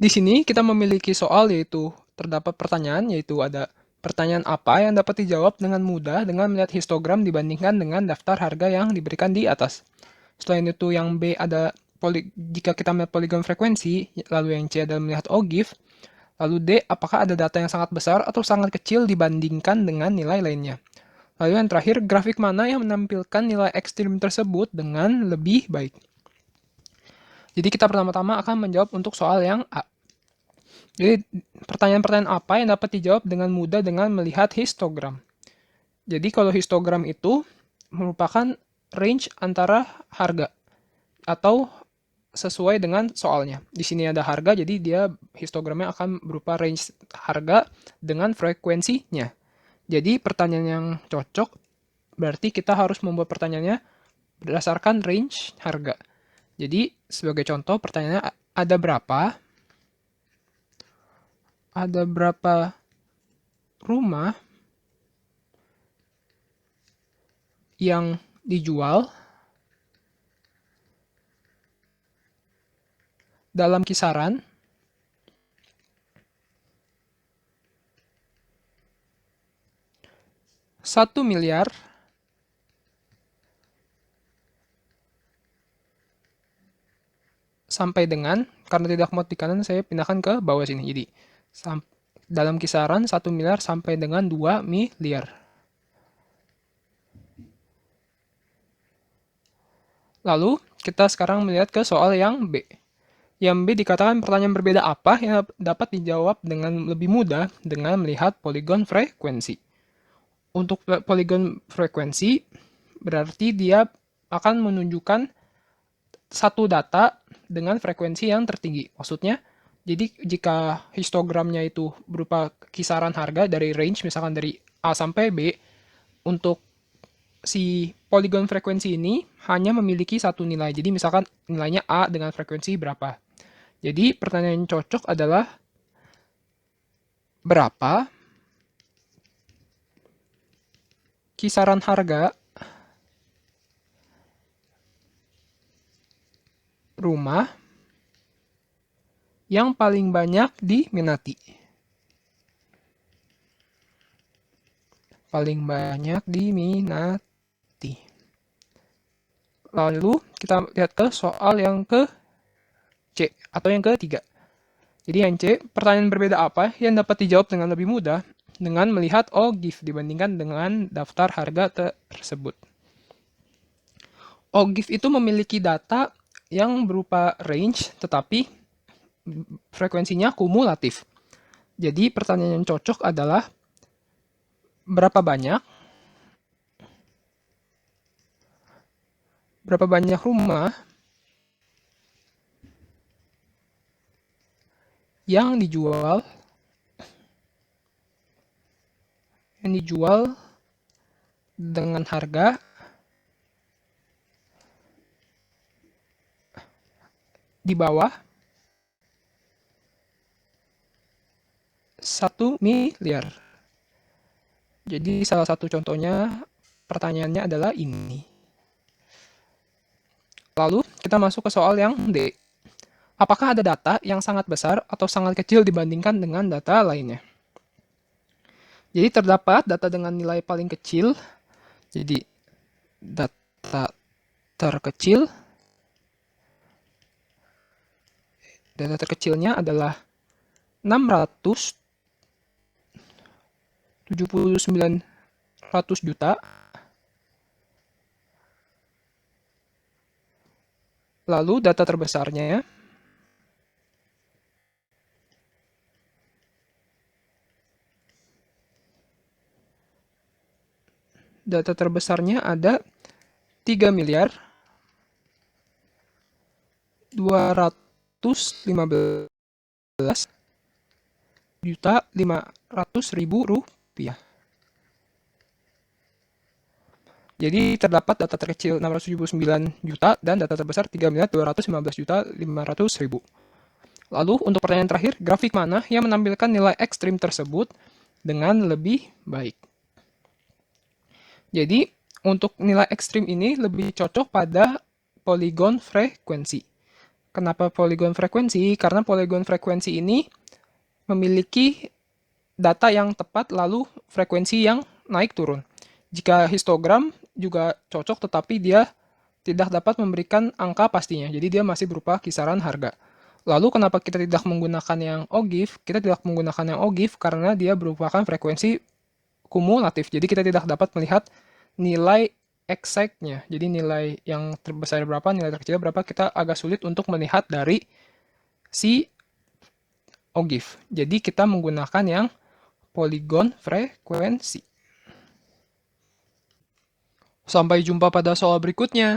Di sini kita memiliki soal yaitu terdapat pertanyaan yaitu ada pertanyaan apa yang dapat dijawab dengan mudah dengan melihat histogram dibandingkan dengan daftar harga yang diberikan di atas. Selain itu yang B ada jika kita melihat poligon frekuensi, lalu yang C adalah melihat OGIF, lalu D apakah ada data yang sangat besar atau sangat kecil dibandingkan dengan nilai lainnya. Lalu yang terakhir, grafik mana yang menampilkan nilai ekstrim tersebut dengan lebih baik. Jadi kita pertama-tama akan menjawab untuk soal yang A. Jadi pertanyaan-pertanyaan apa yang dapat dijawab dengan mudah dengan melihat histogram. Jadi kalau histogram itu merupakan range antara harga atau sesuai dengan soalnya. Di sini ada harga, jadi dia histogramnya akan berupa range harga dengan frekuensinya. Jadi pertanyaan yang cocok berarti kita harus membuat pertanyaannya berdasarkan range harga. Jadi sebagai contoh pertanyaannya ada berapa rumah yang dijual dalam kisaran 1 miliar sampai dengan, karena tidak muat di kanan saya pindahkan ke bawah sini. Jadi dalam kisaran 1 miliar sampai dengan 2 miliar. Lalu kita sekarang melihat ke soal yang B. Yang B dikatakan pertanyaan berbeda apa yang dapat dijawab dengan lebih mudah dengan melihat poligon frekuensi. Untuk poligon frekuensi berarti dia akan menunjukkan satu data dengan frekuensi yang tertinggi. Maksudnya, jadi jika histogramnya itu berupa kisaran harga dari range, misalkan dari A sampai B, untuk si poligon frekuensi ini hanya memiliki satu nilai. Jadi misalkan nilainya A dengan frekuensi berapa. Jadi pertanyaan yang cocok adalah berapa kisaran harga rumah yang paling banyak diminati. Paling banyak diminati. Lalu kita lihat ke soal yang ke C atau yang ketiga. Jadi yang C, pertanyaan berbeda apa yang dapat dijawab dengan lebih mudah dengan melihat OGIF dibandingkan dengan daftar harga tersebut. OGIF itu memiliki data yang berupa range tetapi frekuensinya kumulatif. Jadi pertanyaan yang cocok adalah berapa banyak rumah yang dijual dengan harga di bawah 1 miliar. Jadi salah satu contohnya pertanyaannya adalah ini. Lalu kita masuk ke soal yang D. Apakah ada data yang sangat besar atau sangat kecil dibandingkan dengan data lainnya? Jadi terdapat data dengan nilai paling kecil. Jadi data terkecilnya adalah 679 juta. Lalu data terbesarnya ada 3 miliar 215 juta 500 ribu rupiah. Jadi terdapat data terkecil 679 juta dan data terbesar 3 miliar 215 juta 500 ribu. Lalu untuk pertanyaan terakhir, grafik mana yang menampilkan nilai ekstrim tersebut dengan lebih baik? Jadi untuk nilai ekstrim ini lebih cocok pada poligon frekuensi. Kenapa polygon frekuensi? Karena polygon frekuensi ini memiliki data yang tepat lalu frekuensi yang naik turun. Jika histogram juga cocok tetapi dia tidak dapat memberikan angka pastinya. Jadi dia masih berupa kisaran harga. Lalu kenapa kita tidak menggunakan yang OGIF? Kita tidak menggunakan yang OGIF karena dia merupakan frekuensi kumulatif. Jadi kita tidak dapat melihat nilai exactnya. Jadi nilai yang terbesar berapa, nilai terkecil berapa, kita agak sulit untuk melihat dari si OGIF. Jadi kita menggunakan yang polygon frekuensi. Sampai jumpa pada soal berikutnya.